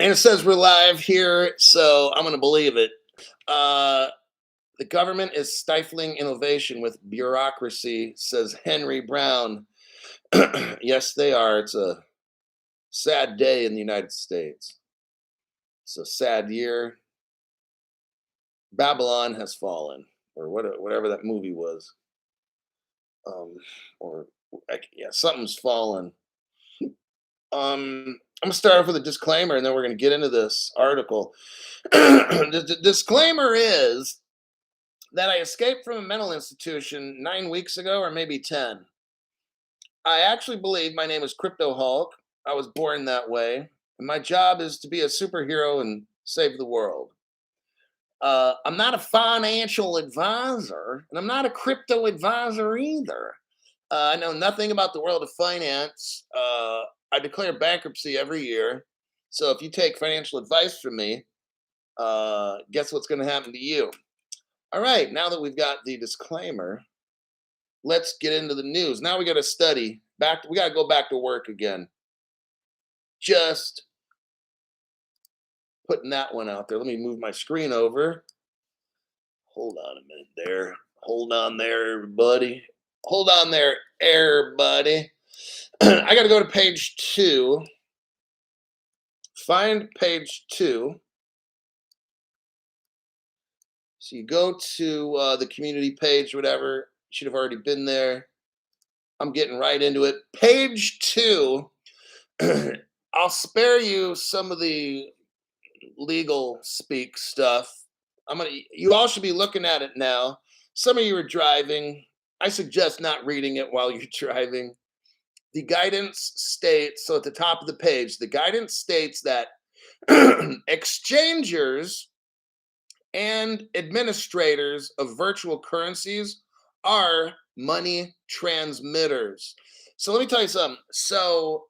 And it says we're live here, so I'm going to believe it. Uh, the government is stifling innovation with bureaucracy, says Henry Brown. Yes, they are. It's a sad day in the United States. It's a sad year. Babylon has fallen, or whatever that movie was. Or yeah, something's fallen. I'm gonna start off with a disclaimer, and then we're gonna get into this article. The disclaimer is that I escaped from a mental institution 9 weeks ago, or maybe 10. I actually believe my name is Crypto Hulk. I was born that way. And my job is to be a superhero and save the world. I'm not a financial advisor, and I'm not a crypto advisor either. I know nothing about the world of finance. I declare bankruptcy every year. So if you take financial advice from me, guess what's going to happen to you? All right, now that we've got the disclaimer, let's get into the news. Now we got to study. We got to go back to work again. Just putting that one out there. Let me move my screen over. Hold on a minute there. Hold on there, everybody. Hold on there, everybody. I got to go to page 2. Find page 2. So you go to the community page, whatever. Should have already been there. I'm getting right into it. Page 2. I'll spare you some of the legal speak stuff. You all should be looking at it now. Some of you are driving. I suggest not reading it while you're driving. The guidance states, so at the top of the page, the guidance states that exchangers and administrators of virtual currencies are money transmitters. So let me tell you something. So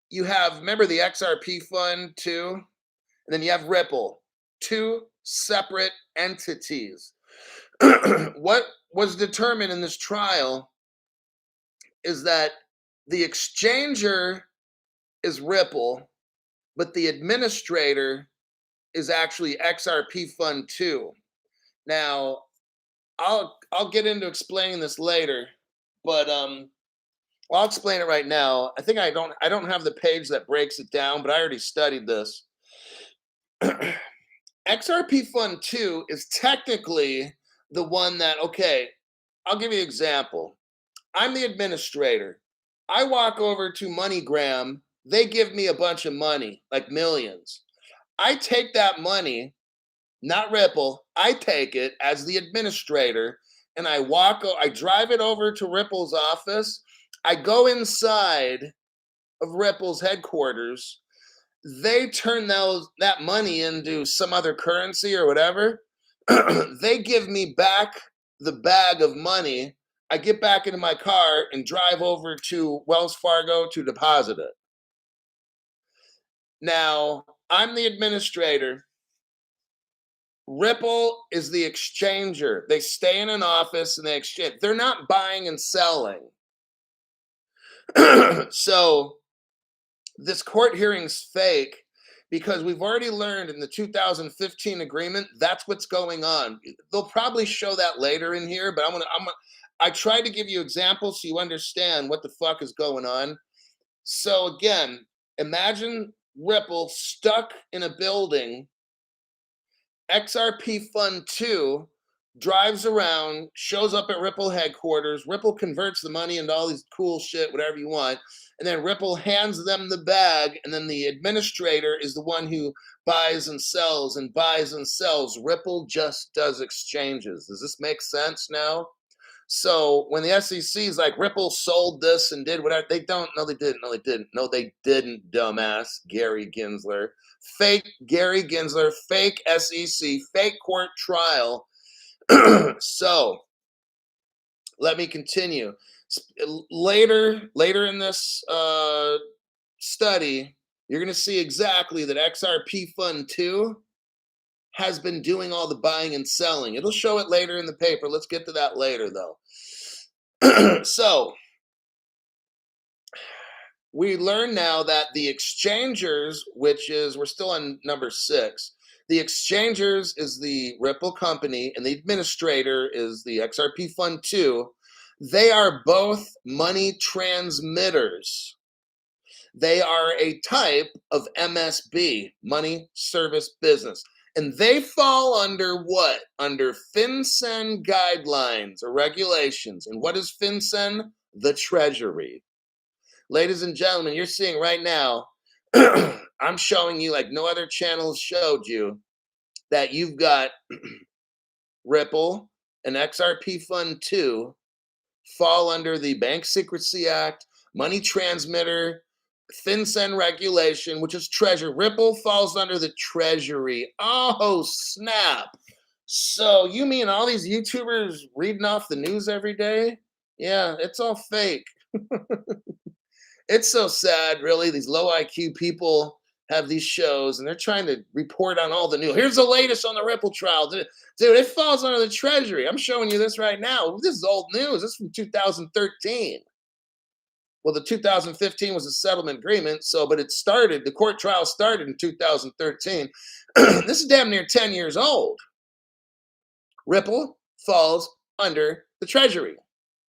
you have, remember the XRP fund too? And then you have Ripple, two separate entities. What was determined in this trial is that the exchanger is Ripple, but the administrator is actually XRP Fund 2. Now, I'll get into explaining this later, but I'll explain it right now. I think I don't have the page that breaks it down, but I already studied this. XRP Fund 2 is technically the one that, okay, I'll give you an example. I'm the administrator. I walk over to MoneyGram. They give me a bunch of money, like millions. I take that money, not Ripple. I take it as the administrator, and I drive it over to Ripple's office. I go inside of Ripple's headquarters. They turn that money into some other currency or whatever. They give me back the bag of money. I get back into my car and drive over to Wells Fargo to deposit it. Now, I'm the administrator. Ripple is the exchanger. They stay in an office and they exchange. They're not buying and selling. So this court hearing's fake because we've already learned in the 2015 agreement that's what's going on. They'll probably show that later in here, but I tried to give you examples so you understand what the fuck is going on. So again, imagine Ripple stuck in a building. XRP Fund 2 drives around, shows up at Ripple headquarters. Ripple converts the money into all these cool shit, whatever you want. And then Ripple hands them the bag. And then the administrator is the one who buys and sells and buys and sells. Ripple just does exchanges. Does this make sense now? So when the SEC is like, Ripple sold this and did whatever, they don't. No, they didn't. No, they didn't. No, they didn't, dumbass Gary Gensler. Fake Gary Gensler, fake SEC, fake court trial. So let me continue. Later in this study, you're going to see exactly that XRP Fund 2 has been doing all the buying and selling. It'll show it later in the paper. Let's get to that later, though. So we learn now that the exchangers, which is, we're still on number 6, the exchangers is the Ripple company and the administrator is the XRP Fund 2. They are both money transmitters. They are a type of MSB, money service business. And they fall under what? Under FinCEN guidelines or regulations. And what is FinCEN? The Treasury. Ladies and gentlemen, you're seeing right now, I'm showing you like no other channel showed you, that you've got Ripple and XRP Fund 2 fall under the Bank Secrecy Act, money transmitter, FinCEN regulation, which is Treasury. Ripple falls under the Treasury. Oh, snap. So you mean all these YouTubers reading off the news every day? Yeah, it's all fake. It's so sad, really. These low IQ people have these shows and they're trying to report on all the news. Here's the latest on the Ripple trial. Dude, it falls under the Treasury. I'm showing you this right now. This is old news. This is from 2013. Well, the 2015 was a settlement agreement, but it started, the court trial started in 2013. This is damn near 10 years old. Ripple falls under the Treasury.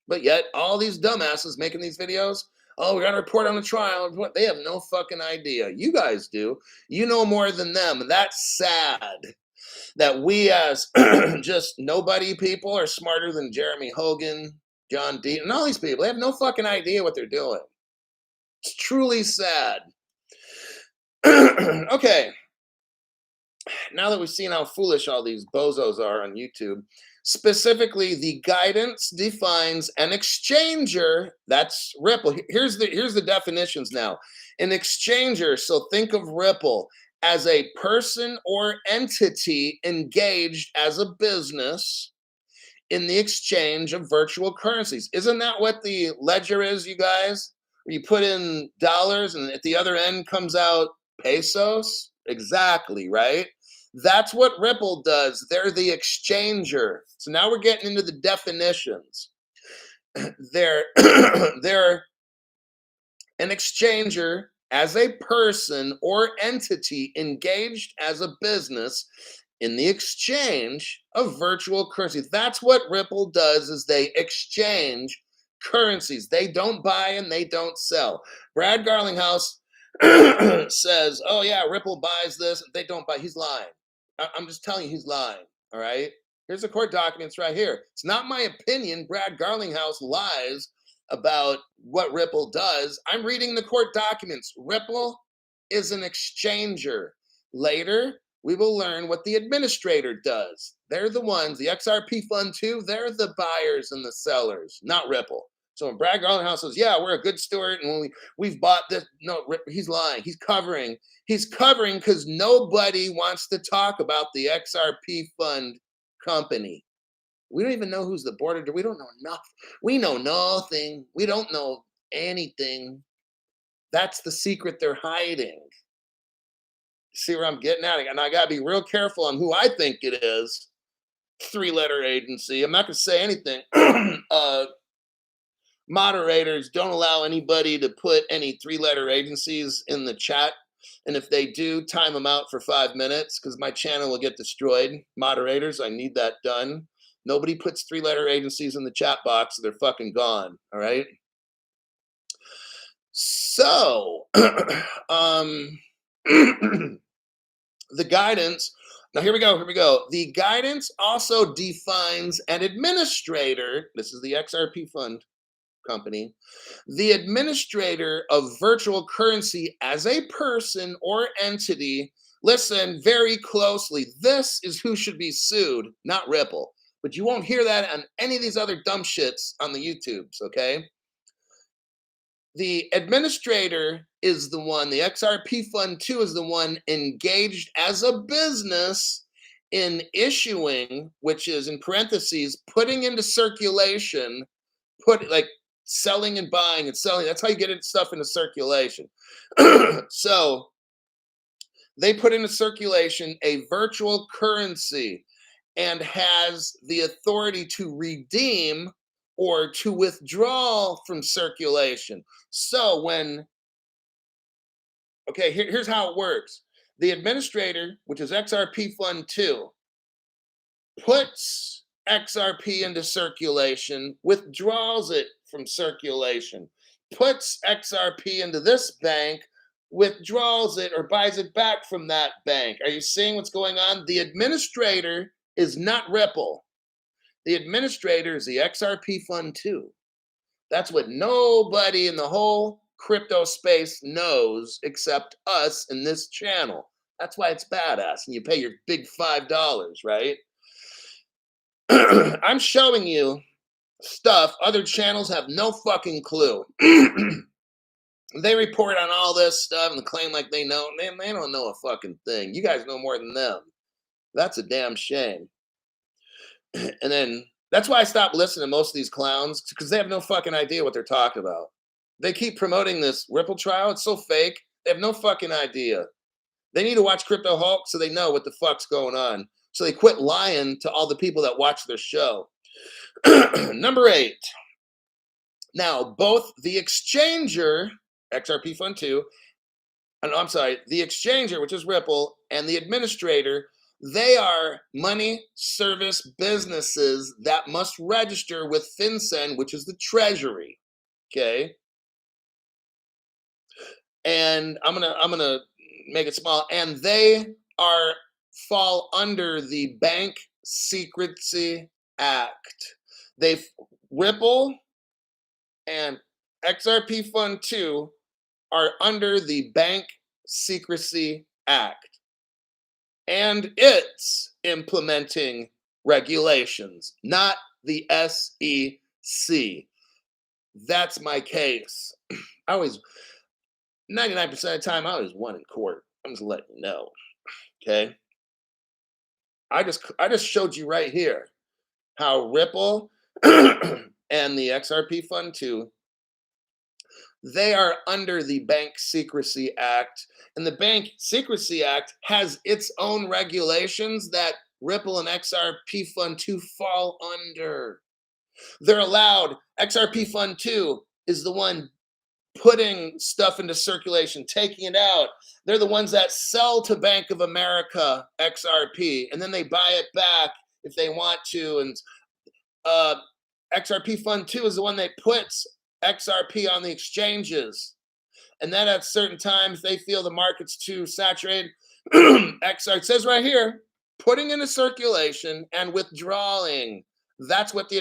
But yet, all these dumbasses making these videos, oh, we got to report on the trial. What? They have no fucking idea. You guys do. You know more than them. That's sad that we as just nobody people are smarter than Jeremy Hogan, John Dean, and all these people. They have no fucking idea what they're doing. It's truly sad. Okay. Now that we've seen how foolish all these bozos are on YouTube, specifically the guidance defines an exchanger. That's Ripple. Here's the definitions now. An exchanger, so think of Ripple as a person or entity engaged as a business in the exchange of virtual currencies. Isn't that what the ledger is, you guys? Where you put in dollars and at the other end comes out pesos? Exactly, right? That's what Ripple does. They're the exchanger. So now we're getting into the definitions. They're an exchanger as a person or entity engaged as a business in the exchange of virtual currencies. That's what Ripple does, is they exchange currencies. They don't buy and they don't sell. Brad Garlinghouse says, oh yeah, Ripple buys this. They don't buy. He's lying. I'm just telling you, he's lying. All right. Here's the court documents right here. It's not my opinion. Brad Garlinghouse lies about what Ripple does. I'm reading the court documents. Ripple is an exchanger. Later, we will learn what the administrator does. They're the ones, the XRP Fund 2, they're the buyers and the sellers, not Ripple. So when Brad Garlinghouse says, yeah, we're a good steward and we've bought this, no, he's lying. He's covering because nobody wants to talk about the XRP Fund company. We don't even know who's the board of. We don't know enough. We know nothing. We don't know anything. That's the secret they're hiding. See where I'm getting at? And I got to be real careful on who I think it is. 3-letter agency. I'm not going to say anything. Moderators don't allow anybody to put any 3-letter agencies in the chat. And if they do, time them out for 5 minutes because my channel will get destroyed. Moderators, I need that done. Nobody puts 3-letter agencies in the chat box. They're fucking gone. All right. So, the guidance. Now, here we go. The guidance also defines an administrator. This is the XRP Fund company. The administrator of virtual currency as a person or entity. Listen very closely. This is who should be sued, not Ripple. But you won't hear that on any of these other dumb shits on the YouTubes, okay? The administrator is the one, the XRP Fund 2 is the one engaged as a business in issuing, which is in parentheses, putting into circulation, selling and buying and selling. That's how you get stuff into circulation. So they put into circulation a virtual currency and has the authority to redeem or to withdraw from circulation. So when Okay, here's how it works. The administrator, which is XRP Fund 2, puts XRP into circulation, withdraws it from circulation, puts XRP into this bank, withdraws it or buys it back from that bank. Are you seeing what's going on? The administrator is not Ripple. The administrator is the XRP Fund 2. That's what nobody in the whole crypto space knows except us in this channel. That's why it's badass. And you pay your big $5, right? I'm showing you stuff other channels have no fucking clue. They report on all this stuff and claim like they know. Man, they don't know a fucking thing. You guys know more than them. That's a damn shame. And then that's why I stopped listening to most of these clowns, because they have no fucking idea what they're talking about. They keep promoting this Ripple trial. It's so fake. They have no fucking idea. They need to watch Crypto Hulk so they know what the fuck's going on. So they quit lying to all the people that watch their show. Number 8. Now, both the exchanger, XRP Fund 2, and I'm sorry, the exchanger, which is Ripple, and the administrator, they are money service businesses that must register with FinCEN, which is the Treasury. Okay. And I'm gonna make it small. And they fall under the Bank Secrecy Act. Ripple and XRP Fund 2 are under the Bank Secrecy Act. And it's implementing regulations, not the SEC. That's my case. 99% of the time, I always won in court. I'm just letting you know. Okay. I just showed you right here how Ripple and the XRP Fund 2, they are under the Bank Secrecy Act. And the Bank Secrecy Act has its own regulations that Ripple and XRP Fund 2 fall under. They're allowed. XRP Fund 2 is the one putting stuff into circulation, taking it out. They're the ones that sell to Bank of America XRP, and then they buy it back if they want to. And XRP Fund 2 is the one that puts XRP on the exchanges. And then at certain times, they feel the market's too saturated. XR, it says right here, putting into circulation and withdrawing. That's what the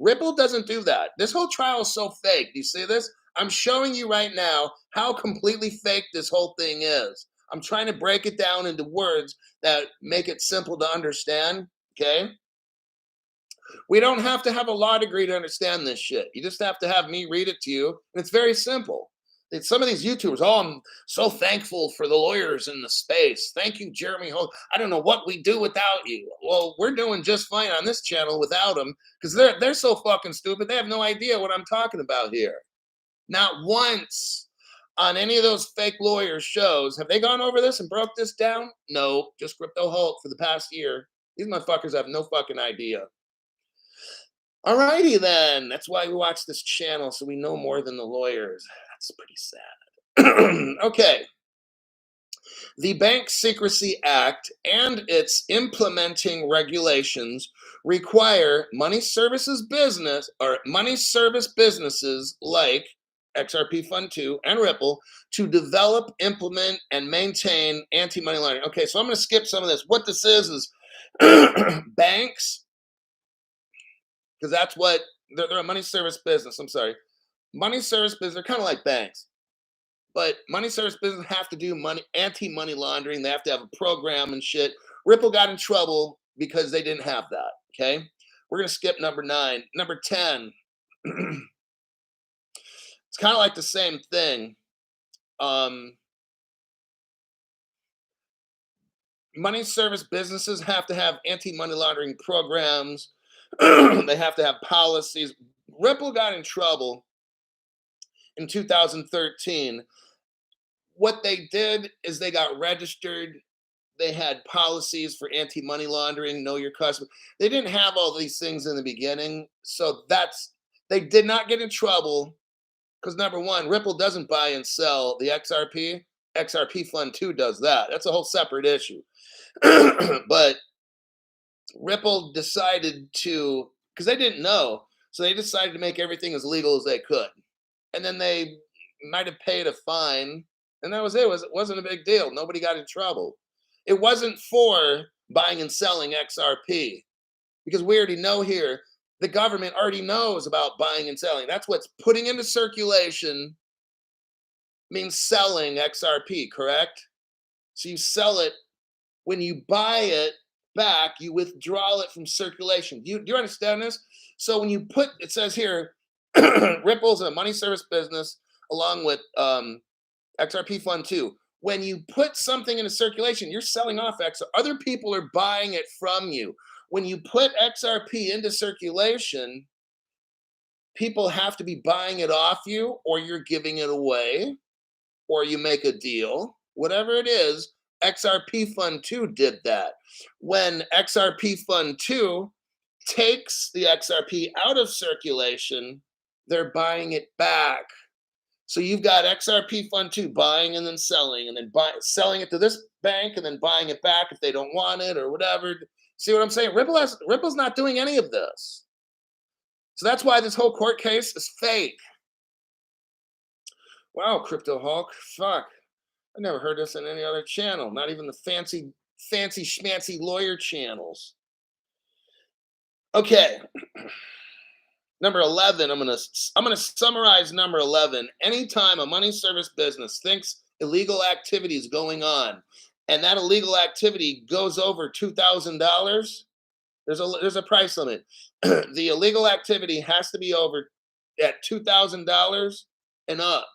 Ripple doesn't do that. This whole trial is so fake. Do you see this? I'm showing you right now how completely fake this whole thing is. I'm trying to break it down into words that make it simple to understand. Okay? We don't have to have a law degree to understand this shit. You just have to have me read it to you. And it's very simple. Some of these YouTubers, I'm so thankful for the lawyers in the space. Thank you, Jeremy Holt. I don't know what we do without you. Well, we're doing just fine on this channel without them, because they're so fucking stupid. They have no idea what I'm talking about here. Not once on any of those fake lawyers shows have they gone over this and broke this down. No, just Crypto Hulk for the past year. These motherfuckers have no fucking idea. Alrighty then. That's why we watch this channel, so we know more than the lawyers. That's pretty sad. Okay. The Bank Secrecy Act and its implementing regulations require money service businesses like XRP Fund 2 and Ripple to develop, implement, and maintain anti-money laundering. Okay, so I'm going to skip some of this. What this is banks, because that's what they're a money service business. I'm sorry. Money service business, they're kind of like banks. But money service business have to do anti-money laundering. They have to have a program and shit. Ripple got in trouble because they didn't have that. Okay. We're going to skip number 9. Number 10. It's kind of like the same thing. Money service businesses have to have anti-money laundering programs. They have to have policies. Ripple got in trouble in 2013. What they did is they got registered. They had policies for anti-money laundering, know your customer. They didn't have all these things in the beginning. So they did not get in trouble because number one, Ripple doesn't buy and sell the XRP. XRP Fund 2 does that. That's a whole separate issue. But Ripple decided to, because they didn't know, so they decided to make everything as legal as they could. And then they might have paid a fine, and that was it. It wasn't a big deal. Nobody got in trouble. It wasn't for buying and selling XRP, because we already know here, the government already knows about buying and selling. That's what's putting into circulation means selling XRP, correct? So you sell it. When you buy it back, you withdraw it from circulation. Do you understand this? So when you put, it says here, Ripple's a money service business along with XRP Fund 2. When you put something into circulation, you're selling off XRP. Other people are buying it from you. When you put XRP into circulation, people have to be buying it off you, or you're giving it away, or you make a deal. Whatever it is, XRP Fund 2 did that. When XRP Fund 2 takes the XRP out of circulation, they're buying it back. So you've got XRP Fund 2 buying and then selling, and then selling it to this bank and then buying it back if they don't want it or whatever. See what I'm saying? Ripple's not doing any of this. So that's why this whole court case is fake. Wow, Crypto Hulk. Fuck. I never heard this in any other channel, not even the fancy schmancy lawyer channels. Okay. Number 11, I'm gonna summarize number 11. Anytime a money service business thinks illegal activity is going on, and that illegal activity goes over $2,000, there's a price limit. The illegal activity has to be over at $2,000 and up.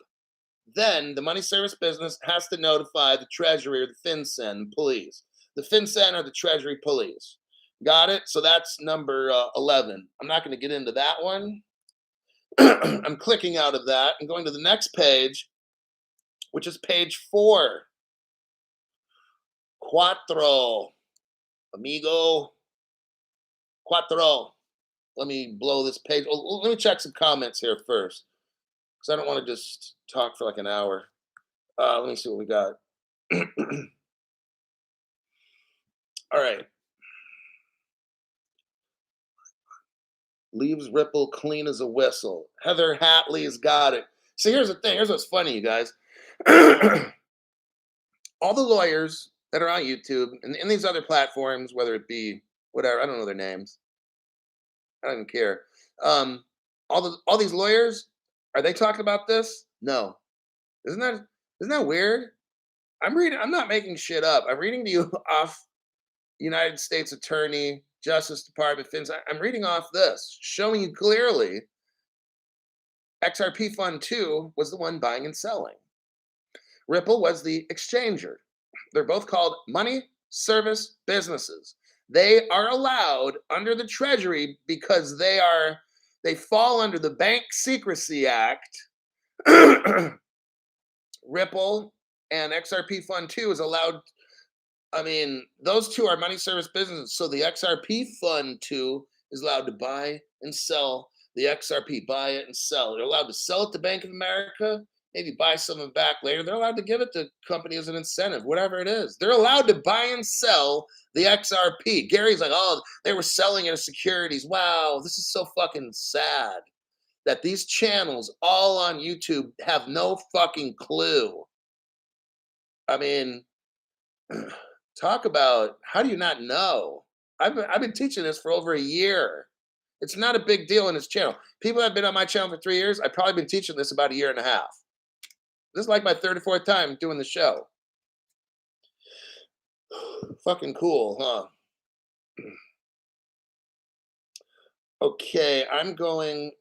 Then the money service business has to notify the Treasury or the FinCEN police. The FinCEN or the Treasury police. Got it? So that's number 11. I'm not going to get into that one. I'm clicking out of that and going to the next page, which is page 4. Cuatro. Amigo. Cuatro. Let me blow this page. Oh, let me check some comments here first, because I don't want to just talk for like an hour. Let me see what we got. All right. Leaves Ripple clean as a whistle. Heather Hatley's got it. See, here's the thing. Here's what's funny, you guys. All the lawyers that are on YouTube and these other platforms, whether it be whatever, I don't know their names. I don't even care. All these lawyers, are they talking about this? No. Isn't that weird? I'm not making shit up. I'm reading to you off United States Attorney, Justice Department, I'm reading off this, showing you clearly XRP Fund 2 was the one buying and selling. Ripple was the exchanger. They're both called money service businesses. They are allowed under the Treasury because they fall under the Bank Secrecy Act. Ripple and XRP Fund 2 is allowed. I mean, those two are money service businesses. So the XRP Fund 2 is allowed to buy and sell the XRP, buy it and sell. They're allowed to sell it to Bank of America, maybe buy some of it back later. They're allowed to give it to companies as an incentive, whatever it is. They're allowed to buy and sell the XRP. Gary's like, oh, they were selling it as securities. Wow, this is so fucking sad that these channels all on YouTube have no fucking clue. I mean, talk about, how do you not know? I've been teaching this for over a year. It's not a big deal in this channel. People have been on my channel for 3 years. I've probably been teaching this about a year and a half. This is like my third or fourth time doing the show. Fucking cool, huh? Okay, I'm going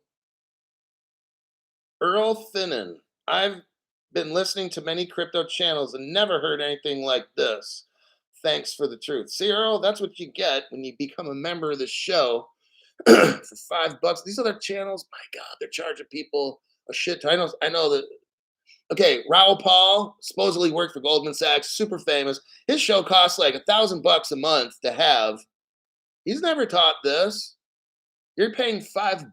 Earl Finnan. I've been listening to many crypto channels and never heard anything like this. Thanks for the truth. See, Earl, that's what you get when you become a member of the show for $5. These other channels, my God, they're charging people a shit ton. I know that. Okay, Raoul Paul supposedly worked for Goldman Sachs, super famous. His show costs like $1,000 a month to have. He's never taught this. You're paying $5.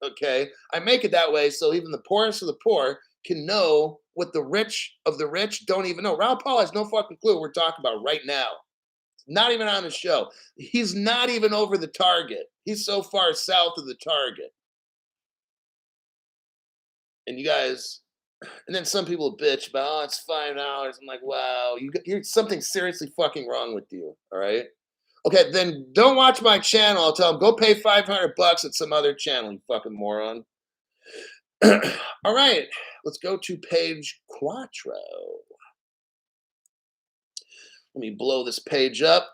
Okay, I make it that way so even the poorest of the poor can know what the rich of the rich don't even know. Ron Paul has no fucking clue what we're talking about right now. Not even on the show. He's not even over the target. He's so far south of the target. And you guys, and then some people bitch about, oh, it's $5. I'm like, wow, you're something seriously fucking wrong with you. All right. Okay, then don't watch my channel. I'll tell them, go pay $500 at some other channel, you fucking moron. All right, let's go to page Quattro. Let me blow this page up.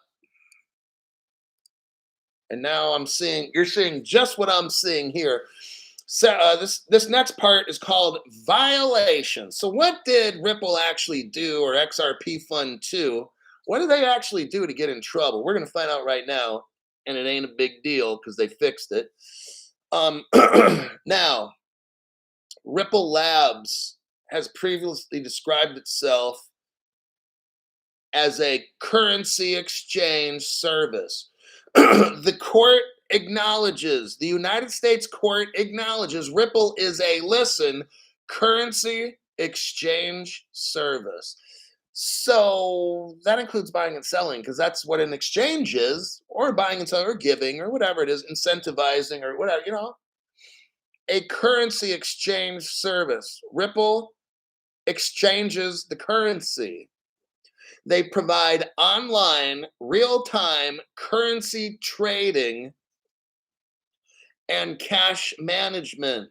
And now you're seeing just what I'm seeing here. So this next part is called violation. So what did Ripple actually do, or XRP Fund 2? What did they actually do to get in trouble? We're going to find out right now, and it ain't a big deal because they fixed it. Now, Ripple Labs has previously described itself as a currency exchange service. The court acknowledges, the United States court acknowledges Ripple is a, listen, currency exchange service. So that includes buying and selling, because that's what an exchange is, or buying and selling, or giving, or whatever it is, incentivizing, or whatever, a currency exchange service. Ripple exchanges the currency. They provide online, real-time currency trading and cash management.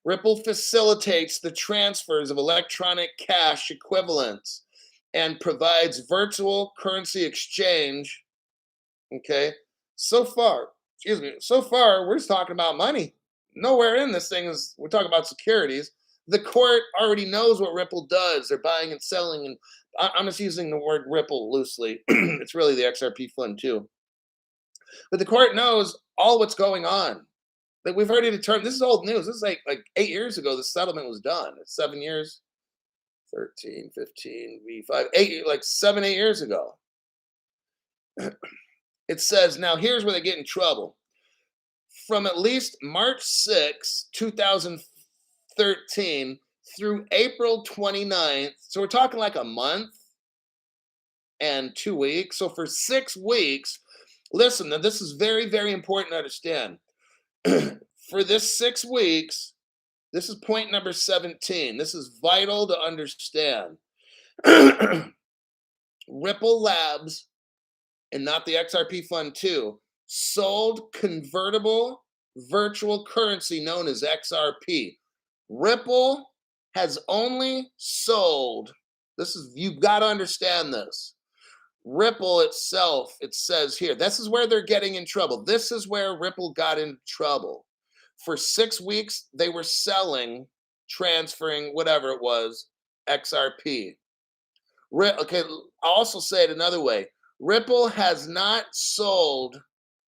Ripple facilitates the transfers of electronic cash equivalents and provides virtual currency exchange. Okay, so far, we're just talking about money. Nowhere in this thing we're talking about securities. The court already knows what Ripple does. They're buying and selling, and I'm just using the word Ripple loosely. It's really the XRP Fund 2. But the court knows all what's going on. Like, we've already determined, this is old news. This is like 8 years ago, the settlement was done. It's 7 years, 13, 15, 8, like 7, 8 years ago. It says, now here's where they get in trouble. From at least March 6, 2013 through April 29th, so we're talking like a month and 2 weeks. So for 6 weeks, listen, now this is very, very important to understand. For this 6 weeks, this is point number 17. This is vital to understand. Ripple Labs, and not the XRP Fund 2, sold convertible virtual currency known as XRP. Ripple has only sold, you've got to understand this. Ripple itself, it says here, this is where they're getting in trouble. This is where Ripple got in trouble. For 6 weeks, they were selling, transferring, whatever it was, XRP. Okay, I'll also say it another way. Ripple has not sold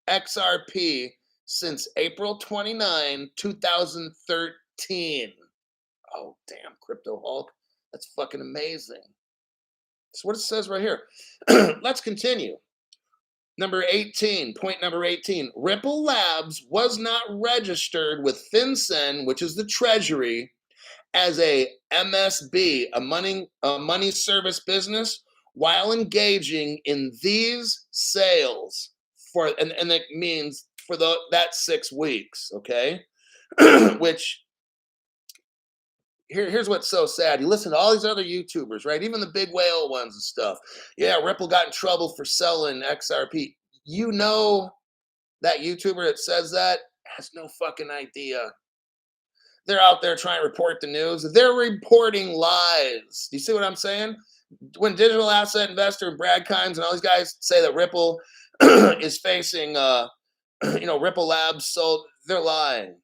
XRP since April 29, 2013. Oh, damn, Crypto Hulk. That's fucking amazing. That's what it says right here. Let's continue. Number 18, point number 18. Ripple Labs was not registered with FinCEN, which is the Treasury, as a MSB, a money service business, while engaging in these sales and it means for that 6 weeks, okay? Which, here's what's so sad. You listen to all these other YouTubers, right? Even the big whale ones and stuff. Yeah, Ripple got in trouble for selling XRP. You know, that YouTuber that says that has no fucking idea. They're out there trying to report the news. They're reporting lies. Do you see what I'm saying? When Digital Asset Investor and Brad Kimes and all these guys say that Ripple is facing, Ripple Labs sold, they're lying.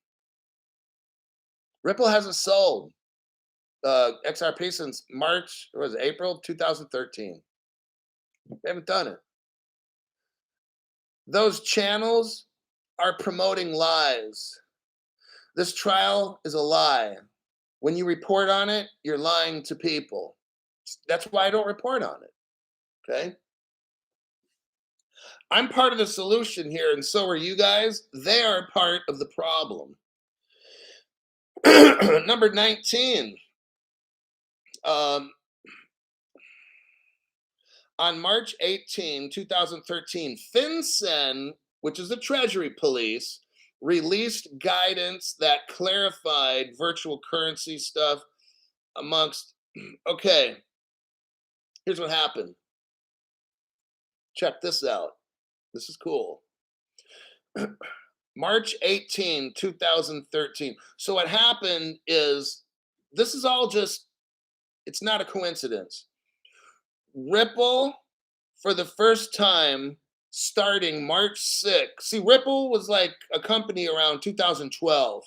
Ripple hasn't sold XRP since March, or was it April 2013. They haven't done it. Those channels are promoting lies. This trial is a lie. When you report on it, you're lying to people. That's why I don't report on it. Okay? I'm part of the solution here, and so are you guys. They are part of the problem. Number 19. Um, on March 18, 2013, FinCEN, which is the Treasury Police, released guidance that clarified virtual currency stuff amongst. Okay, here's what happened. Check this out. This is cool. March 18, 2013. So what happened is this is all just, it's not a coincidence. Ripple, for the first time, starting March 6th. See, Ripple was like a company around 2012.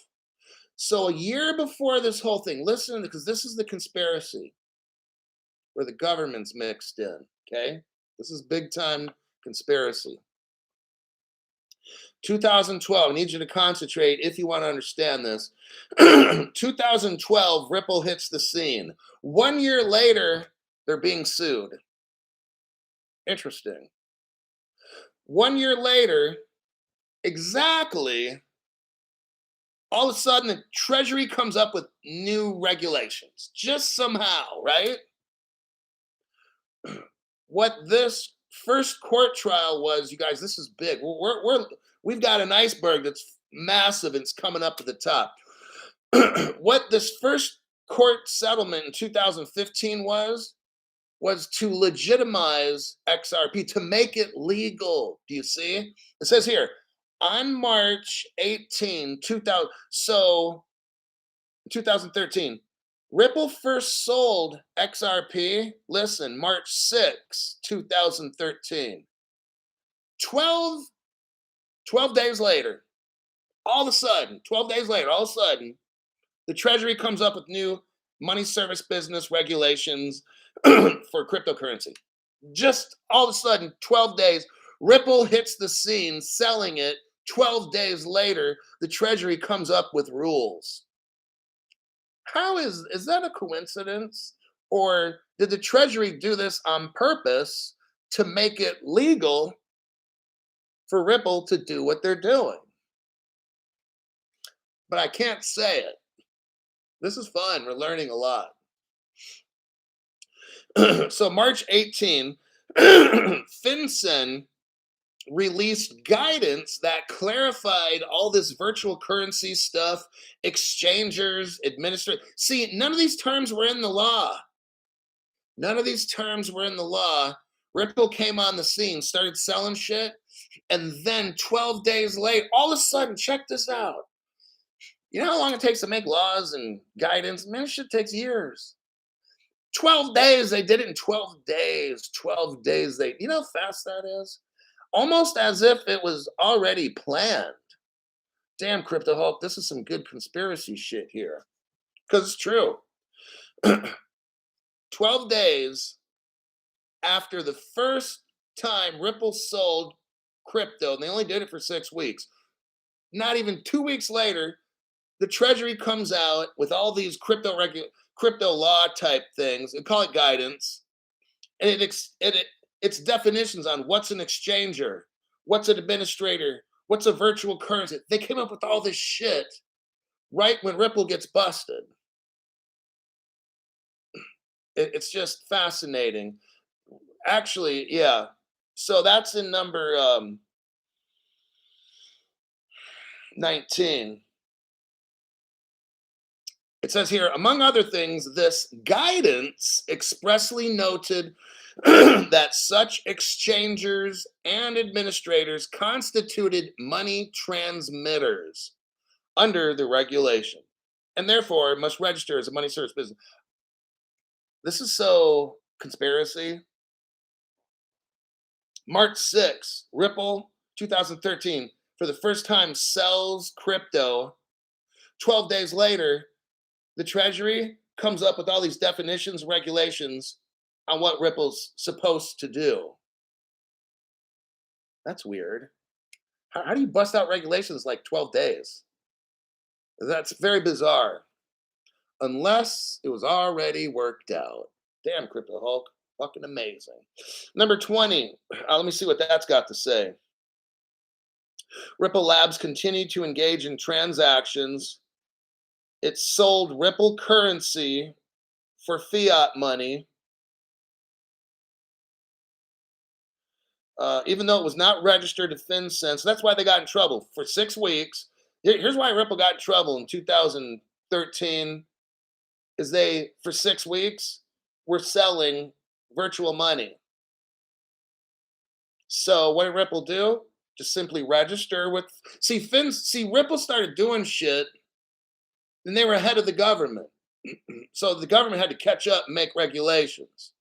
So a year before this whole thing, listen, because this is the conspiracy where the government's mixed in. Okay. This is big time conspiracy. 2012, I need you to concentrate if you want to understand this. 2012, Ripple hits the scene. 1 year later, they're being sued. Interesting. 1 year later, exactly, all of a sudden the Treasury comes up with new regulations, just somehow, right? What this first court trial was, you guys, this is big. We've got an iceberg that's massive and it's coming up to the top. What this first court settlement in 2015 was to legitimize XRP, to make it legal. Do you see? It says here, on March 18, 2013, Ripple first sold XRP, listen, March 6, 2013. 12 days later, all of a sudden, 12 days later, all of a sudden, the Treasury comes up with new money service business regulations for cryptocurrency. Just all of a sudden, 12 days, Ripple hits the scene selling it. 12 days later, the Treasury comes up with rules. How is that a coincidence? Or did the Treasury do this on purpose to make it legal for Ripple to do what they're doing? But I can't say it. This is fun. We're learning a lot. So March 18, FinCEN released guidance that clarified all this virtual currency stuff, exchangers, administrators. See, none of these terms were in the law. None of these terms were in the law. Ripple came on the scene, started selling shit, and then 12 days later, all of a sudden, check this out. You know how long it takes to make laws and guidance? Man, shit takes years. 12 days, they did it in 12 days. 12 days, you know how fast that is? Almost as if it was already planned. Damn, Crypto Hulk, this is some good conspiracy shit here. Because it's true. 12 days after the first time Ripple sold crypto, and they only did it for 6 weeks, not even 2 weeks later, the Treasury comes out with all these crypto law type things, and call it guidance, and it's definitions on what's an exchanger, what's an administrator, what's a virtual currency. They came up with all this shit right when Ripple gets busted. It's just fascinating. Actually, yeah. So that's in number 19. It says here, among other things, this guidance expressly noted that such exchangers and administrators constituted money transmitters under the regulation, and therefore must register as a money service business. This is so conspiracy. March 6, Ripple, 2013, for the first time sells crypto. 12 days later, the Treasury comes up with all these definitions, regulations on what Ripple's supposed to do. That's weird. How do you bust out regulations like 12 days? That's very bizarre. Unless it was already worked out. Damn, Crypto Hulk. Fucking amazing. Number 20. Let me see what that's got to say. Ripple Labs continued to engage in transactions. It sold Ripple currency for fiat money, even though it was not registered to FinCEN. So that's why they got in trouble for 6 weeks. Here's why Ripple got in trouble in 2013: is they, for 6 weeks, were selling virtual money. So what did Ripple do? Just simply register with. See, Ripple started doing shit, and they were ahead of the government. So the government had to catch up and make regulations.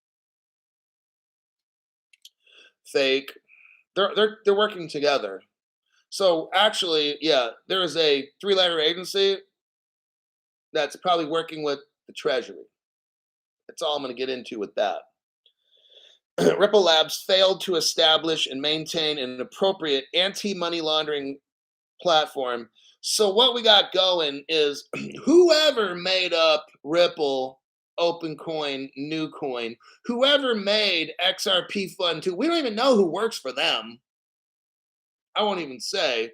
Fake. They're working together. So actually, yeah, there is a 3-letter agency that's probably working with the Treasury. That's all I'm going to get into with that. Ripple Labs failed to establish and maintain an appropriate anti-money laundering platform. So what we got going is whoever made up Ripple, OpenCoin, NuCoin, whoever made XRP Fund 2, we don't even know who works for them. I won't even say.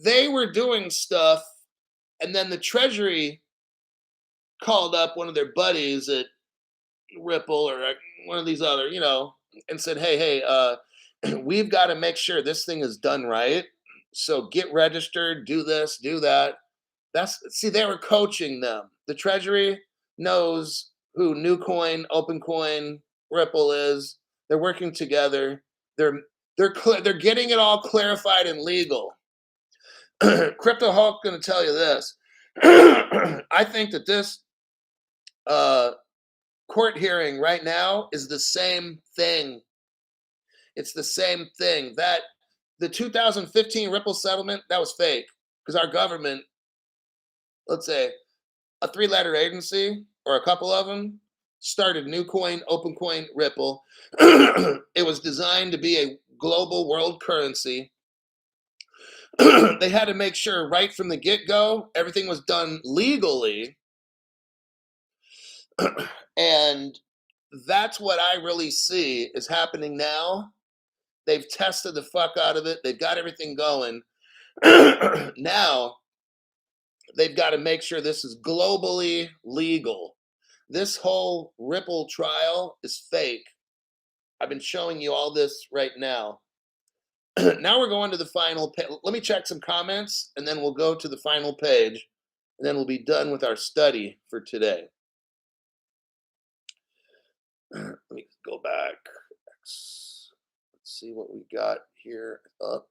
They were doing stuff, and then the Treasury called up one of their buddies at Ripple or one of these other, and said, hey, we've got to make sure this thing is done right. So get registered, do this, do that. They were coaching them. The Treasury knows who NuCoin, OpenCoin, Ripple is. They're working together. They're getting it all clarified and legal. Crypto Hulk going to tell you this. I think that this court hearing right now is the same thing. It's the same thing. That the 2015 Ripple settlement, that was fake because our government, let's say a 3-letter agency or a couple of them, started NuCoin, OpenCoin, Ripple. It was designed to be a global world currency. They had to make sure right from the get-go everything was done legally. And that's what I really see is happening now. They've tested the fuck out of it. They've got everything going. Now they've got to make sure this is globally legal. This whole Ripple trial is fake. I've been showing you all this right now. Now we're going to the final page. Let me check some comments, and then we'll go to the final page, and then we'll be done with our study for today. Let me go back. Let's see what we got here up.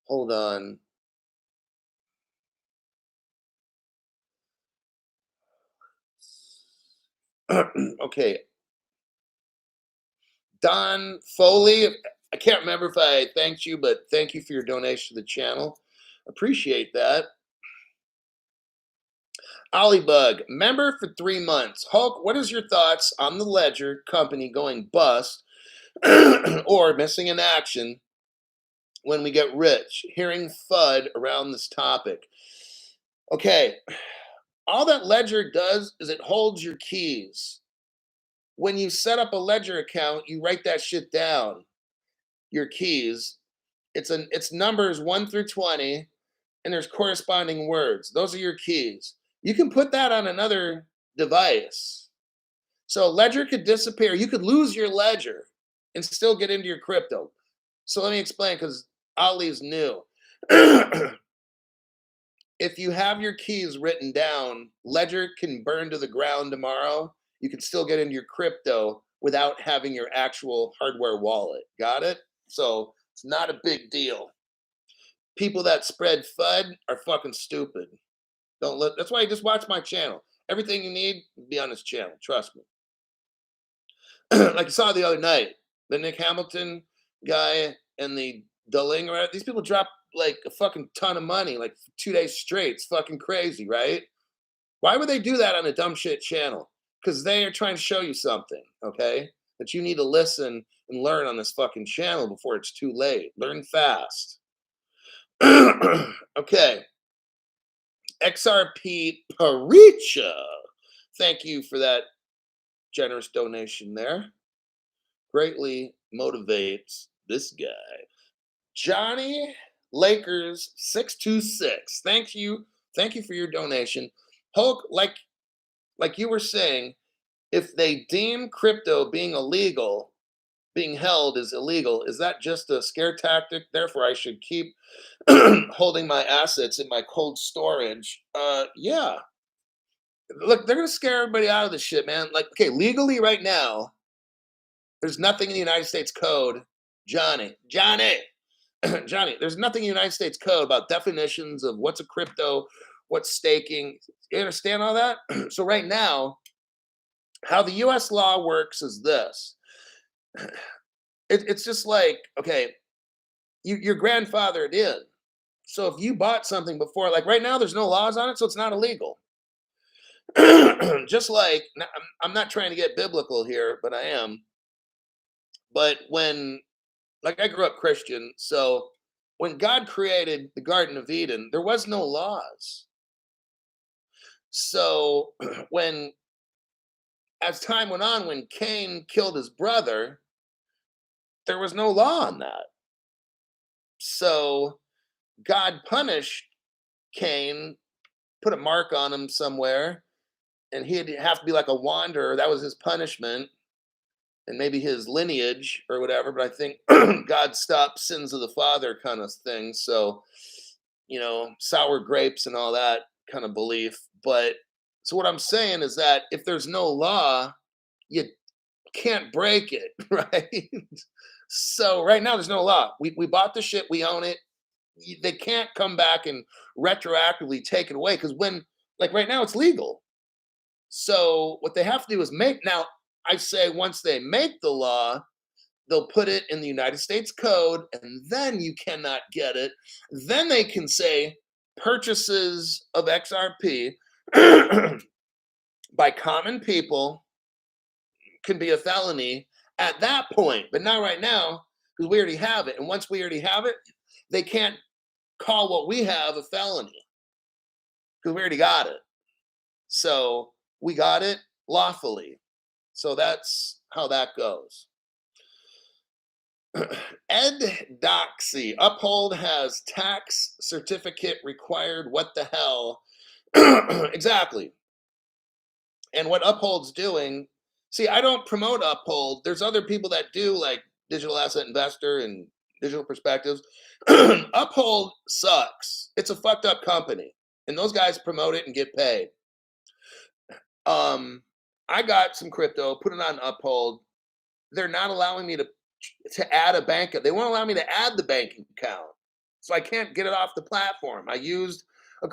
Hold on. Okay. Don Foley, I can't remember if I thanked you, but thank you for your donation to the channel. Appreciate that. Ollybug, member for 3 months. Hulk, what is your thoughts on the Ledger company going bust or missing in action when we get rich? Hearing FUD around this topic. Okay, all that Ledger does is it holds your keys. When you set up a Ledger account, you write that shit down, your keys. It's numbers 1 through 20, and there's corresponding words. Those are your keys. You can put that on another device. So Ledger could disappear. You could lose your Ledger and still get into your crypto. So let me explain, because Ollie's new. If you have your keys written down, Ledger can burn to the ground tomorrow. You can still get into your crypto without having your actual hardware wallet. Got it? So it's not a big deal. People that spread FUD are fucking stupid. That's why you just watch my channel. Everything you need will be on this channel. Trust me. Like you saw the other night, the Nick Hamilton guy and the Dalinger, these people drop like a fucking ton of money, like 2 days straight. It's fucking crazy, right? Why would they do that on a dumb shit channel? Because they are trying to show you something, okay? That you need to listen and learn on this fucking channel before it's too late. Learn fast. Okay. XRP Paricha. Thank you for that generous donation there. Greatly motivates this guy. Johnny Lakers 626. Thank you Thank you for your donation. Hulk, like you were saying, if they deem crypto being illegal, being held is illegal, is that just a scare tactic? Therefore, I should keep holding my assets in my cold storage. Yeah. Look, they're gonna scare everybody out of this shit, man. Like, okay, legally right now, there's nothing in the United States Code, Johnny, Johnny. There's nothing in the United States Code about definitions of what's a crypto, what's staking. You understand all that? So right now, how the U.S. law works is this. It's just like, okay, you're grandfathered in. So if you bought something before, like right now, there's no laws on it, so it's not illegal. Just like I'm not trying to get biblical here, but I am. But when, like, I grew up Christian, so when God created the Garden of Eden, there was no laws. So when, as time went on, when Cain killed his brother, there was no law on that. So God punished Cain, put a mark on him somewhere, and he'd have to be like a wanderer. That was his punishment, and maybe his lineage or whatever. But I think God stopped sins of the father kind of thing. So, sour grapes and all that kind of belief. But so what I'm saying is that if there's no law, you can't break it, right? So right now there's no law. We bought the shit, we own it. They can't come back and retroactively take it away because when, like right now, it's legal. So what they have to do is make, now I say once they make the law, they'll put it in the United States Code, and then you cannot get it. Then they can say purchases of XRP by common people can be a felony at that point. But not right now, because we already have it. And once we already have it, they can't call what we have a felony because we already got it. So we got it lawfully. So that's how that goes. Ed Doxy, Uphold has tax certificate required. What the hell? Exactly. And what Uphold's doing, see, I don't promote Uphold. There's other people that do, like Digital Asset Investor and Digital Perspectives. Uphold sucks. It's a fucked up company. And those guys promote it and get paid. I got some crypto, put it on Uphold. They're not allowing me to add a bank. They won't allow me to add the banking account. So I can't get it off the platform. I used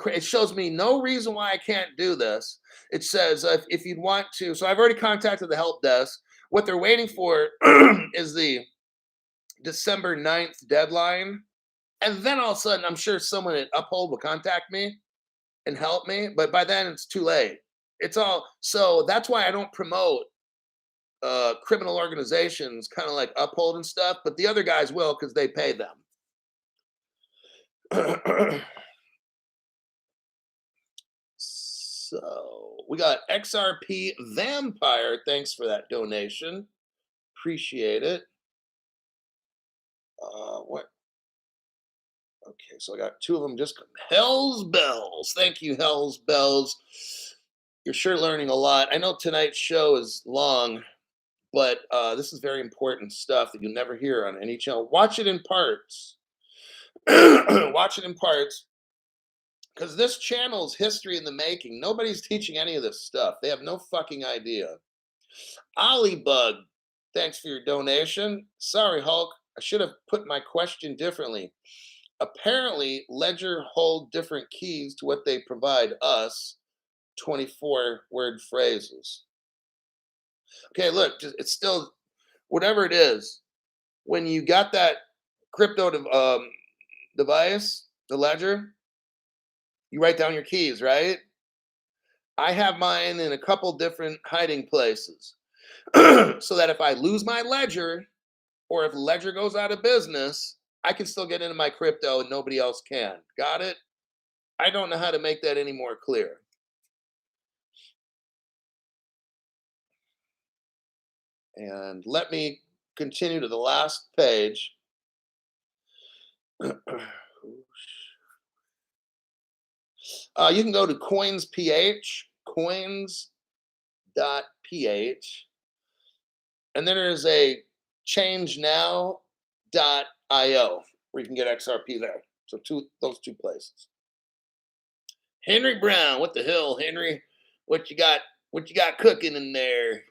it shows me no reason why I can't do this. It says if you'd want to. So I've already contacted the help desk. What they're waiting for is the December 9th deadline. And then all of a sudden, I'm sure someone at Uphold will contact me and help me. But by then, it's too late. It's all, so that's why I don't promote criminal organizations kind of like Uphold and stuff, but the other guys will because they pay them. So we got XRP Vampire. Thanks for that donation. Appreciate it. What? Okay, so I got two of them. Just Hell's Bells. Thank you, Hell's Bells. You're sure learning a lot. I know tonight's show is long, but this is very important stuff that you'll never hear on any channel. Watch it in parts. Watch it in parts, because this channel is history in the making. Nobody's teaching any of this stuff. They have no fucking idea. Olliebug, thanks for your donation. Sorry, Hulk. I should have put my question differently. Apparently, Ledger hold different keys to what they provide us. 24-word phrases. Okay, look, it's still, whatever it is, when you got that crypto device, the Ledger, you write down your keys, right? I have mine in a couple different hiding places so that if I lose my Ledger or if Ledger goes out of business, I can still get into my crypto and nobody else can. Got it? I don't know how to make that any more clear. And let me continue to the last page. You can go to coins.ph, coins.ph, and then there's a changenow.io where you can get XRP there. So those two places. Henry Brown, what the hell, Henry? What you got? What you got cooking in there?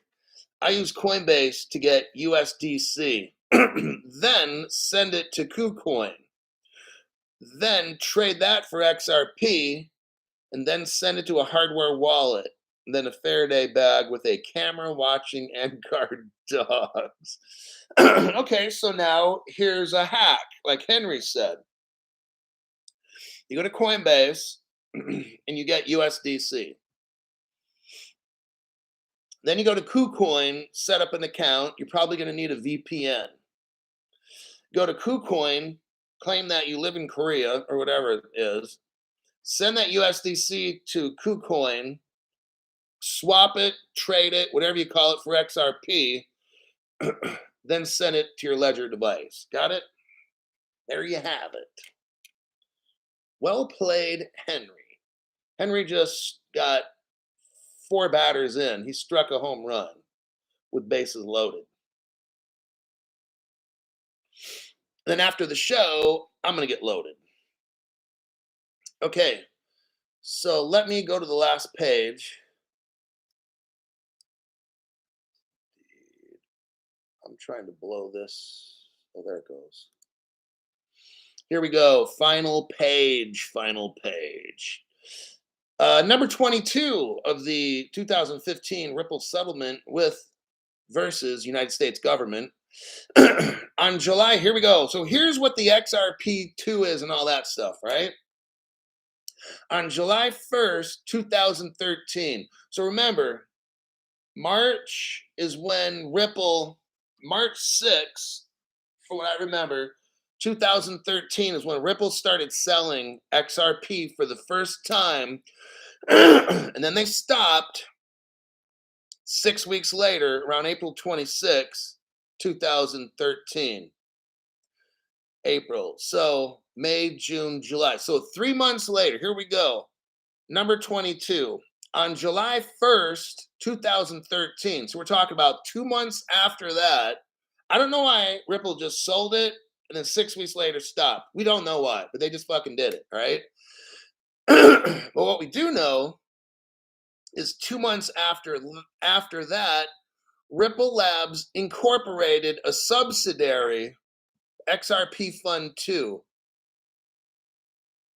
I use Coinbase to get USDC, then send it to KuCoin, then trade that for XRP, and then send it to a hardware wallet, and then a Faraday bag with a camera watching and guard dogs. Okay, so now here's a hack, like Henry said. You go to Coinbase and you get USDC. Then you go to KuCoin, set up an account. You're probably going to need a VPN. Go to KuCoin, claim that you live in Korea or whatever it is. Send that USDC to KuCoin, swap it, trade it, whatever you call it, for XRP, then send it to your Ledger device. Got it? There you have it. Well played, Henry. Henry just got 4 batters in. He struck a home run with bases loaded. Then after the show, I'm going to get loaded. Okay, so let me go to the last page. I'm trying to blow this. Oh, there it goes. Here we go. Final page. Final page. Number 22 of the 2015 Ripple settlement with versus United States government. On July, here we go. So here's what the XRP2 is and all that stuff, right? On July 1st, 2013. So remember, March is when Ripple, March 6th, from what I remember, 2013 is when Ripple started selling XRP for the first time. And then they stopped 6 weeks later, around April 26, 2013. April. So May, June, July. So 3 months later, here we go. Number 22. On July 1st, 2013. So we're talking about 2 months after that. I don't know why Ripple just sold it and then 6 weeks later stopped. We don't know why, but they just fucking did it, right? But what we do know is 2 months after that, Ripple Labs incorporated a subsidiary, XRP Fund 2.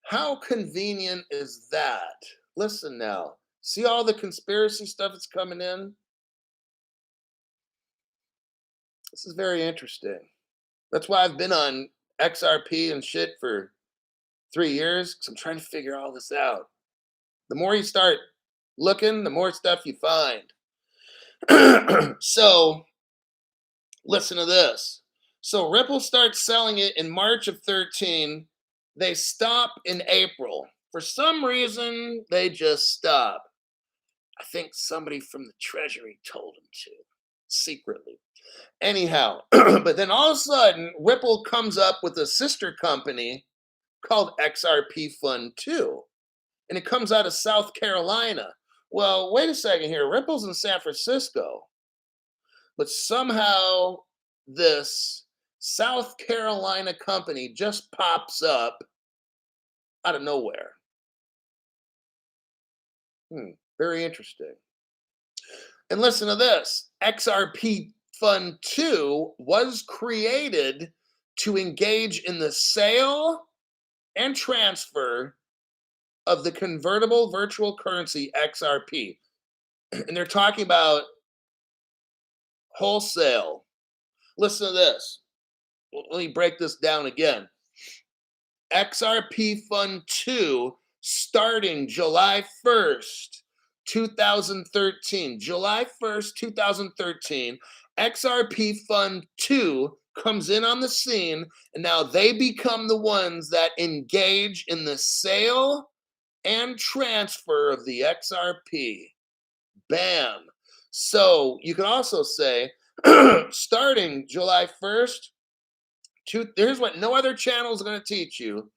How convenient is that? Listen now. See all the conspiracy stuff that's coming in? This is very interesting. That's why I've been on XRP and shit for 3 years, because I'm trying to figure all this out. The more you start looking, the more stuff you find. So, listen to this. So Ripple starts selling it in March of 13. They stop in April. For some reason, they just stop. I think somebody from the Treasury told them to, secretly. Anyhow, but then all of a sudden, Ripple comes up with a sister company called XRP Fund 2. And it comes out of South Carolina. Well, wait a second here. Ripple's in San Francisco. But somehow this South Carolina company just pops up out of nowhere. Very interesting. And listen to this. XRP Fund 2 was created to engage in the sale and transfer of the convertible virtual currency XRP. And they're talking about wholesale. Listen to this. Let me break this down again. XRP Fund 2 starting July 1st, 2013. July 1st, 2013, XRP Fund 2 comes in on the scene, and now they become the ones that engage in the sale and transfer of the XRP. Bam. So you can also say, starting July 1st, here's what no other channel is going to teach you.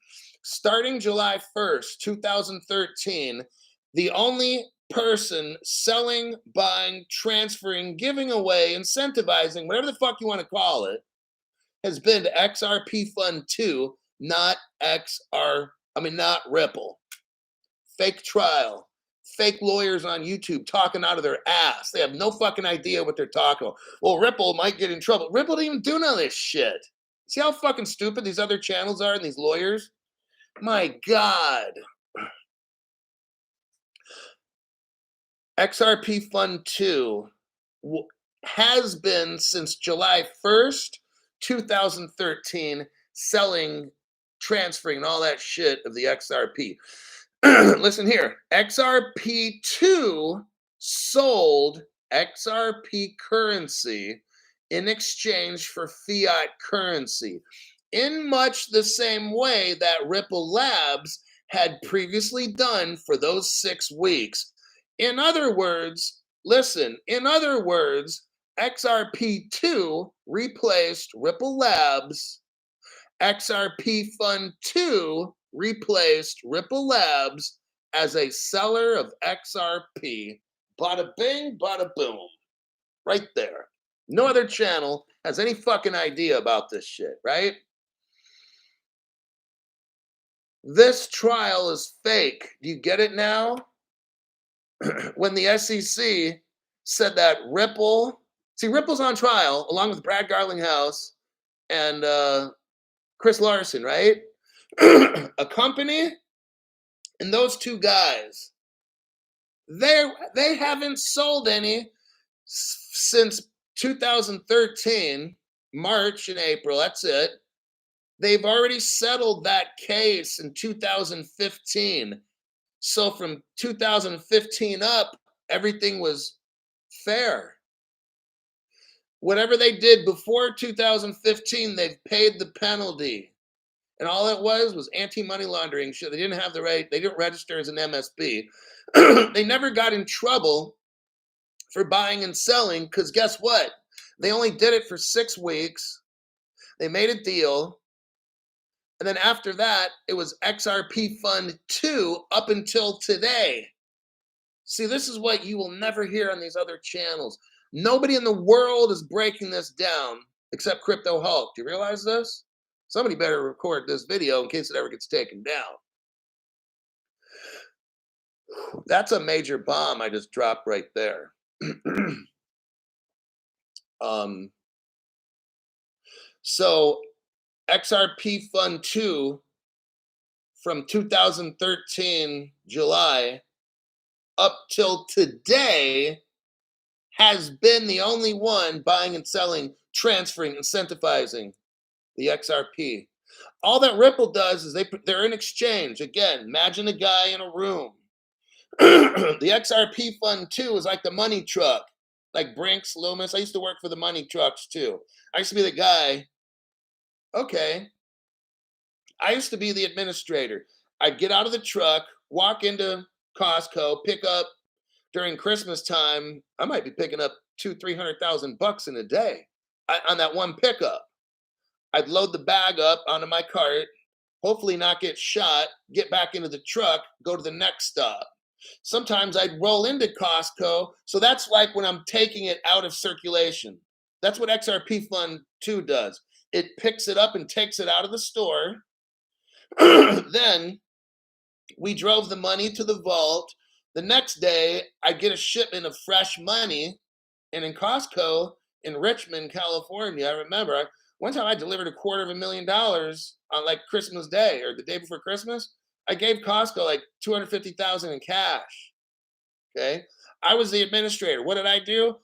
starting July 1st, 2013, the only person selling, buying, transferring, giving away, incentivizing, whatever the fuck you want to call it, has been to XRP Fund 2, not not Ripple. Fake trial. Fake lawyers on YouTube talking out of their ass. They have no fucking idea what they're talking about. Well, Ripple might get in trouble. Ripple didn't even do none of this shit. See how fucking stupid these other channels are and these lawyers? My God. XRP Fund 2 has been since July 1st, 2013, selling, transferring, and all that shit of the XRP. Listen here. XRP2 sold XRP currency in exchange for fiat currency in much the same way that Ripple Labs had previously done for those 6 weeks. In other words, XRP2 replaced Ripple Labs. XRP Fund 2 replaced Ripple Labs as a seller of XRP. Bada bing, bada boom. Right there. No other channel has any fucking idea about this shit, right? This trial is fake. Do you get it now? When the SEC said that Ripple's on trial along with Brad Garlinghouse and Chris Larson, right? A company and those two guys, they haven't sold any since 2013, March and April. That's it. They've already settled that case in 2015. So from 2015 up, everything was fair. Whatever they did before 2015, they've paid the penalty. And all it was anti-money laundering shit. They didn't have the right, they didn't register as an MSB. They never got in trouble for buying and selling because guess what? They only did it for 6 weeks. They made a deal. And then after that, it was XRP Fund 2 up until today. See, this is what you will never hear on these other channels. Nobody in the world is breaking this down except Crypto Hulk. Do you realize this? Somebody better record this video in case it ever gets taken down. That's a major bomb I just dropped right there. So XRP Fund 2 from 2013 July up till today has been the only one buying and selling, transferring, incentivizing the XRP. All that Ripple does is they're in exchange. Again, imagine a guy in a room. The XRP Fund 2 is like the money truck, like Brinks, Loomis. I used to work for the money trucks too. I used to be the guy. Okay. I used to be the administrator. I'd get out of the truck, walk into Costco, pick up during Christmas time. I might be picking up $200,000-300,000 in a day on that one pickup. I'd load the bag up onto my cart, hopefully not get shot, get back into the truck, go to the next stop. Sometimes I'd roll into Costco. So that's like when I'm taking it out of circulation. That's what XRP Fund 2 does. It picks it up and takes it out of the store. Then we drove the money to the vault. The next day, I'd get a shipment of fresh money. And in Costco in Richmond, California, I remember one time I delivered $250,000 on like Christmas Day or the day before Christmas. I gave Costco like $250,000 in cash. Okay. I was the administrator. What did I do?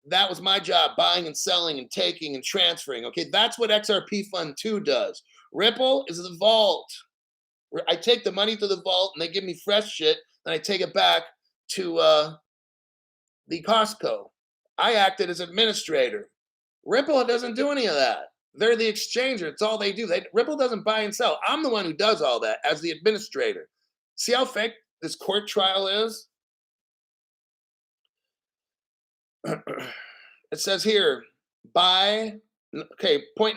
That was my job, buying and selling and taking and transferring. Okay. That's what XRP Fund 2 does. Ripple is the vault. I take the money to the vault and they give me fresh shit. And I take it back to the Costco. I acted as administrator. Ripple doesn't do any of that. They're the exchanger. It's all they do. Ripple doesn't buy and sell. I'm the one who does all that as the administrator. See how fake this court trial is? It says here, point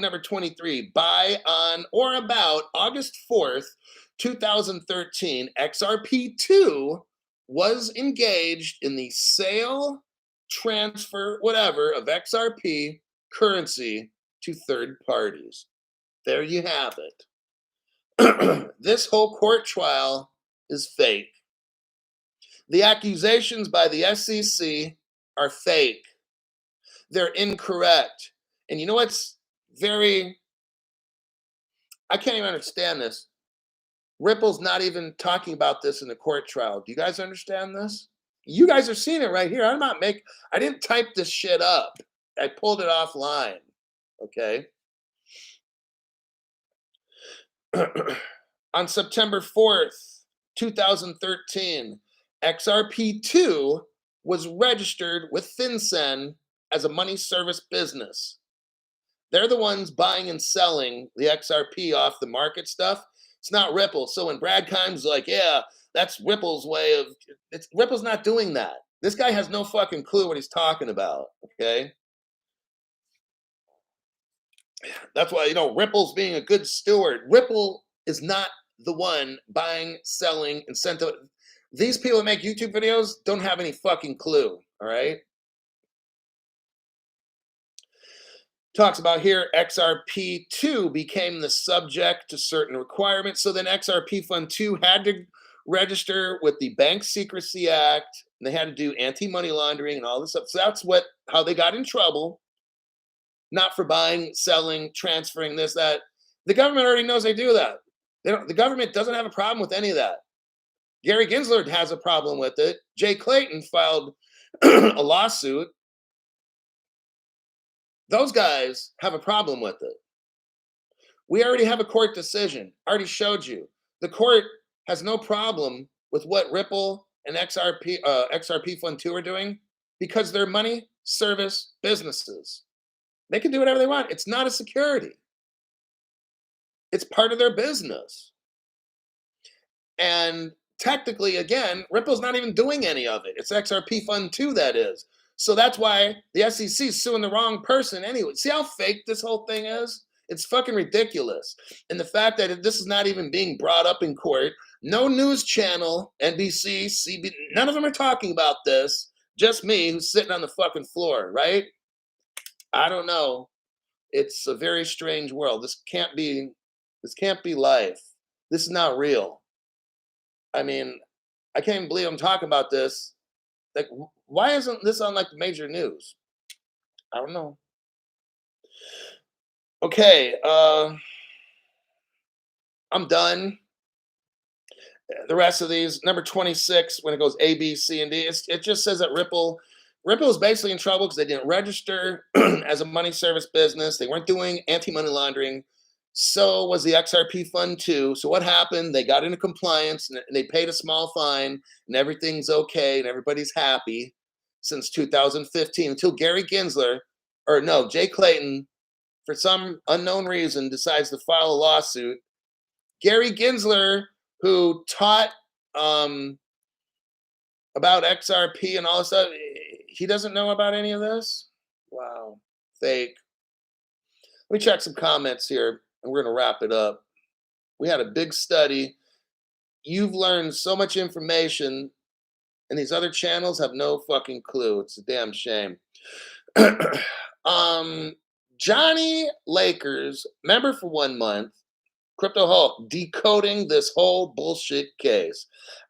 number 23, buy on or about August 4th, 2013, XRP2 was engaged in the sale, transfer, whatever, of XRP currency to third parties. There you have it. This whole court trial is fake. The accusations by the SEC are fake. They're incorrect. And you know what's I can't even understand this. Ripple's not even talking about this in the court trial. Do you guys understand this? You guys are seeing it right here. I didn't type this shit up. I pulled it offline. Okay. On September 4th, 2013, XRP2 was registered with FinCEN as a money service business. They're the ones buying and selling the XRP off the market stuff. It's not Ripple. So when Brad Kimes like, yeah, that's Ripple's way of, Ripple's not doing that. This guy has no fucking clue what he's talking about, okay? That's why, Ripple's being a good steward. Ripple is not the one buying, selling, incentive. These people that make YouTube videos don't have any fucking clue, all right? Talks about here, XRP2 became the subject to certain requirements. So then XRP Fund 2 had to register with the Bank Secrecy Act. And they had to do anti-money laundering and all this stuff. So that's how they got in trouble. Not for buying, selling, transferring this, that. The government already knows they do that. The government doesn't have a problem with any of that. Gary Gensler has a problem with it. Jay Clayton filed a lawsuit. Those guys have a problem with it. We already have a court decision. I already showed you. The court has no problem with what Ripple and XRP Fund 2 are doing because they're money service businesses. They can do whatever they want. It's not a security. It's part of their business. And technically, again, Ripple's not even doing any of it. It's XRP Fund 2 that is. So that's why the SEC is suing the wrong person anyway. See how fake this whole thing is? It's fucking ridiculous. And the fact that this is not even being brought up in court, no news channel, NBC, CBS, none of them are talking about this. Just me who's sitting on the fucking floor, right? I don't know. It's a very strange world. This can't be life. This is not real. I mean, I can't even believe I'm talking about this. Like, why isn't this on like the major news? I don't know. Okay, I'm done. The rest of these, number 26, when it goes A, B, C, and D, it just says that Ripple is basically in trouble because they didn't register as a money service business. They weren't doing anti-money laundering. So was the XRP Fund 2. So what happened? They got into compliance and they paid a small fine and everything's okay and everybody's happy since 2015 until Jay Clayton, for some unknown reason, decides to file a lawsuit. Gary Gensler, who taught about XRP and all this stuff, he doesn't know about any of this? Wow, fake. Let me check some comments here, and we're going to wrap it up. We had a big study. You've learned so much information, and these other channels have no fucking clue. It's a damn shame. Johnny Lakers, member for 1 month, Crypto Hulk, decoding this whole bullshit case.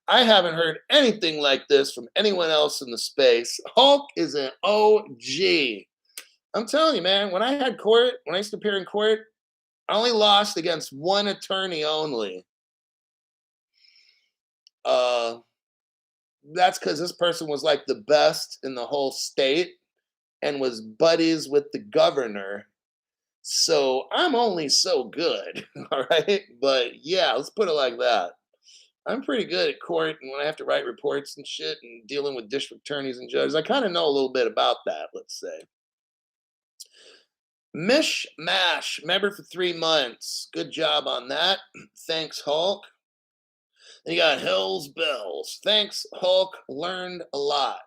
I haven't heard anything like this from anyone else in the space. Hulk is an OG. I'm telling you, man, when I used to appear in court, I only lost against one attorney only. That's because this person was like the best in the whole state and was buddies with the governor. So I'm only so good, all right? But yeah, let's put it like that. I'm pretty good at court, and when I have to write reports and shit and dealing with district attorneys and judges, I kind of know a little bit about that, let's say. Mish Mash, member for 3 months. Good job on that. Thanks, Hulk. Then you got Hills Bells. Thanks, Hulk. Learned a lot.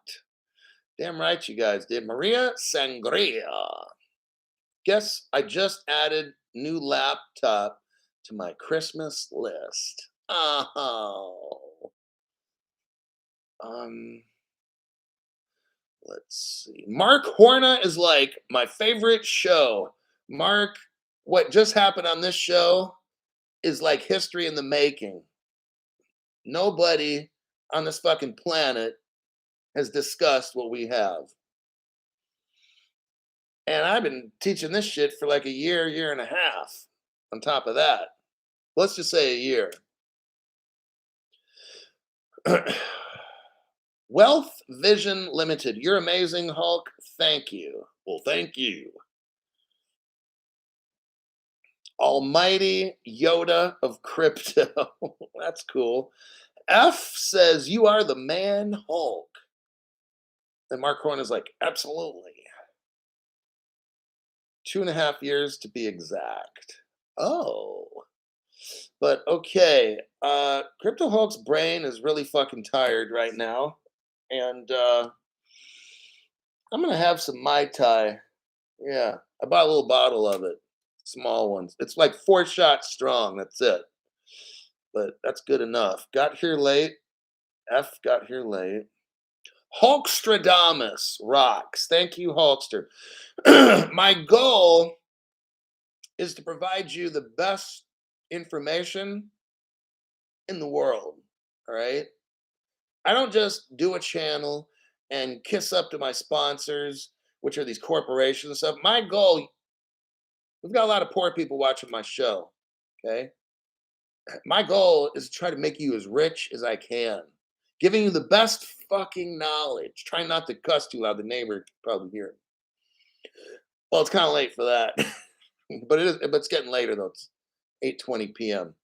Damn right you guys did. Maria Sangria. Guess I just added new laptop to my Christmas list. Oh. Um, let's see. Mark Horna is like my favorite show. Mark, what just happened on this show is like history in the making. Nobody on this fucking planet has discussed what we have. And I've been teaching this shit for like a year, year and a half on top of that. Let's just say a year. Wealth Vision Limited. You're amazing, Hulk. Thank you. Well, thank you. Almighty Yoda of crypto. That's cool. F says, you are the man, Hulk. And Mark Horn is like, absolutely. 2.5 years to be exact. Oh. But okay. Crypto Hulk's brain is really fucking tired right now. And I'm gonna have some Mai Tai. Yeah. I bought a little bottle of it. Small ones. It's like 4 shots strong. That's it. But that's good enough. Got here late. F got here late. Hulkstradamus rocks. Thank you, Hulkster. My goal is to provide you the best information in the world. All right. I don't just do a channel and kiss up to my sponsors, which are these corporations and stuff. My goal, we've got a lot of poor people watching my show. Okay. My goal is to try to make you as rich as I can, giving you the best fucking knowledge. Trying not to cuss too loud. The neighbor can probably hear it. Well, it's kind of late for that, but it is. But it's getting later though. It's 8:20 p.m.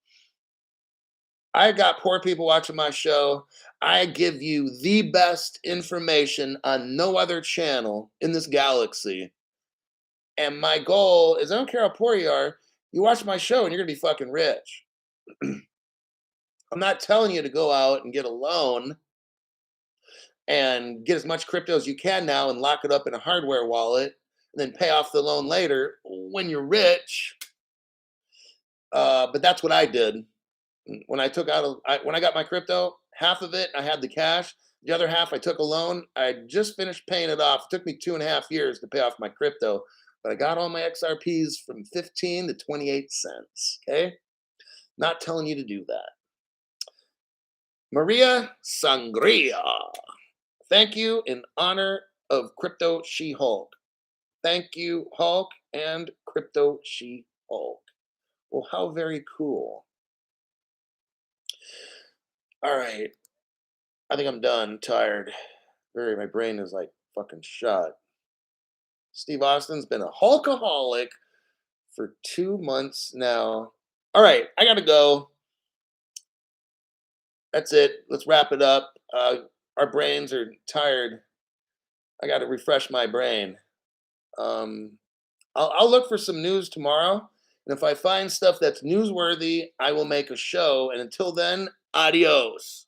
I got poor people watching my show. I give you the best information on no other channel in this galaxy. And my goal is I don't care how poor you are, you watch my show and you're gonna be fucking rich. I'm not telling you to go out and get a loan and get as much crypto as you can now and lock it up in a hardware wallet and then pay off the loan later when you're rich. But that's what I did. When I took out, when I got my crypto, half of it I had the cash. The other half I took a loan. I just finished paying it off. It took me 2.5 years to pay off my crypto, but I got all my XRPs from 15 to 28 cents. Okay, not telling you to do that. Maria Sangria. Thank you in honor of Crypto She Hulk. Thank you, Hulk and Crypto She Hulk. Well, how very cool. All right. I think I'm done. Tired. My brain is like fucking shot. Steve Austin's been a Hulkaholic for 2 months now. All right, I gotta go. That's it. Let's wrap it up. Our brains are tired. I got to refresh my brain. Um, I'll look for some news tomorrow, and if I find stuff that's newsworthy, I will make a show. And until then, adios.